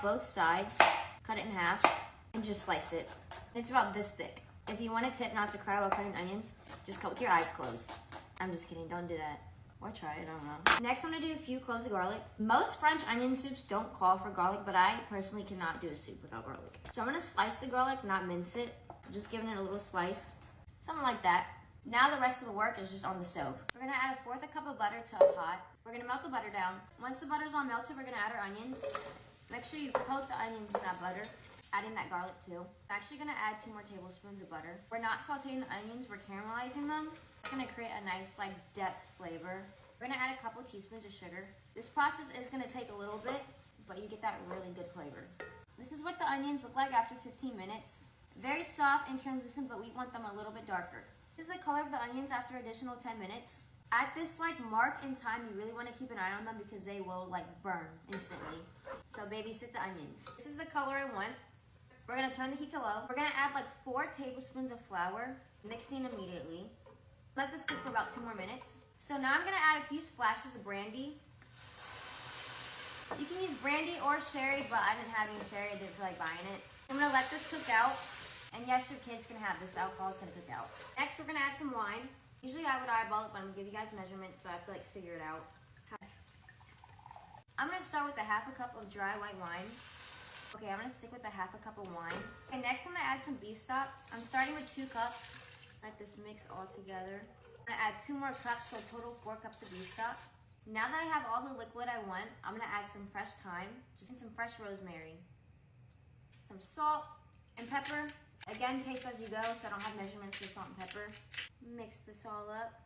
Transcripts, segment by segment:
both sides, cut it in half, and just slice it. It's about this thick. If you want a tip not to cry while cutting onions, just cut with your eyes closed. I'm just kidding, don't do that. Or try it, I don't know. Next, I'm gonna do a few cloves of garlic. Most French onion soups don't call for garlic, but I personally cannot do a soup without garlic. So I'm gonna slice the garlic, not mince it. I'm just giving it a little slice, something like that. Now the rest of the work is just on the stove. We're gonna add 1/4 cup of butter to a pot. We're gonna melt the butter down. Once the butter's all melted, we're gonna add our onions. Make sure you coat the onions in that butter, adding that garlic too. I'm actually gonna add 2 more tablespoons of butter. We're not sauteing the onions, we're caramelizing them. It's gonna create a nice like depth flavor. We're gonna add a couple teaspoons of sugar. This process is gonna take a little bit, but you get that really good flavor. This is what the onions look like after 15 minutes. Very soft and translucent, but we want them a little bit darker. This is the color of the onions after additional 10 minutes. At this like mark in time, you really want to keep an eye on them because they will like burn instantly. So babysit the onions. This is the color I want. We're gonna turn the heat to low. We're gonna add like 4 tablespoons of flour, mixing immediately. Let this cook for about 2 more minutes. So now I'm gonna add a few splashes of brandy. You can use brandy or sherry, but I didn't have any sherry, I didn't feel like buying it. I'm gonna let this cook out. And yes, your kids can have this. Alcohol is gonna cook out. Next, we're gonna add some wine. Usually I would eyeball it, but I'm gonna give you guys measurements, so I have to like figure it out. I'm gonna start with a 1/2 cup of dry white wine. Okay, I'm gonna stick with a 1/2 cup of wine. Okay, next I'm gonna add some beef stock. I'm starting with 2 cups. Let this mix all together. I'm gonna add 2 more cups, so total 4 cups of beef stock. Now that I have all the liquid I want, I'm gonna add some fresh thyme, just some fresh rosemary, some salt and pepper. Again, taste as you go, so I don't have measurements for salt and pepper. Mix this all up.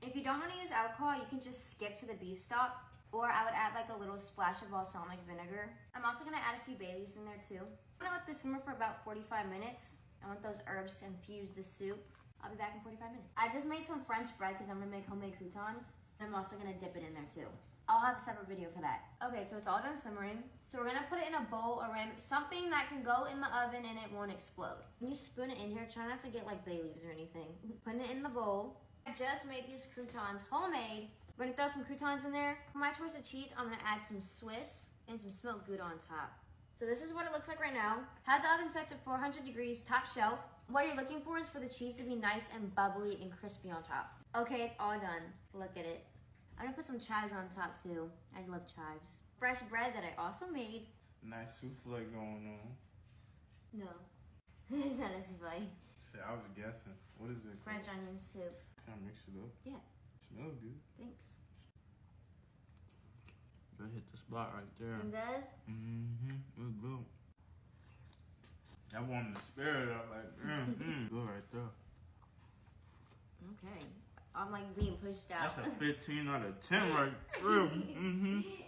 If you don't want to use alcohol, you can just skip to the beef stock, or I would add like a little splash of balsamic vinegar. I'm also gonna add a few bay leaves in there too. I'm gonna let this simmer for about 45 minutes. I want those herbs to infuse the soup. I'll be back in 45 minutes. I just made some French bread because I'm gonna make homemade croutons. I'm also gonna dip it in there too. I'll have a separate video for that. Okay, so it's all done simmering. So we're gonna put it in a bowl or something that can go in the oven and it won't explode. When you spoon it in here, try not to get like bay leaves or anything. Putting it in the bowl. I just made these croutons homemade. We're gonna throw some croutons in there. For my choice of cheese, I'm gonna add some Swiss and some smoked Gouda on top. So this is what it looks like right now. Have the oven set to 400 degrees, top shelf. What you're looking for is for the cheese to be nice and bubbly and crispy on top. Okay, it's all done. Look at it. I'm gonna put some chives on top too. I love chives. Fresh bread that I also made. Nice souffle going on. No, it's not a souffle. Shit, I was guessing. What is it? French onion soup. Can I mix it up? Yeah. Smells good. Thanks. That hit the spot right there. It does? Mm-hmm. It's good. I wanted to spare it up like, good right there. Okay. I'm like being pushed out. That's a 15 out of 10 right there.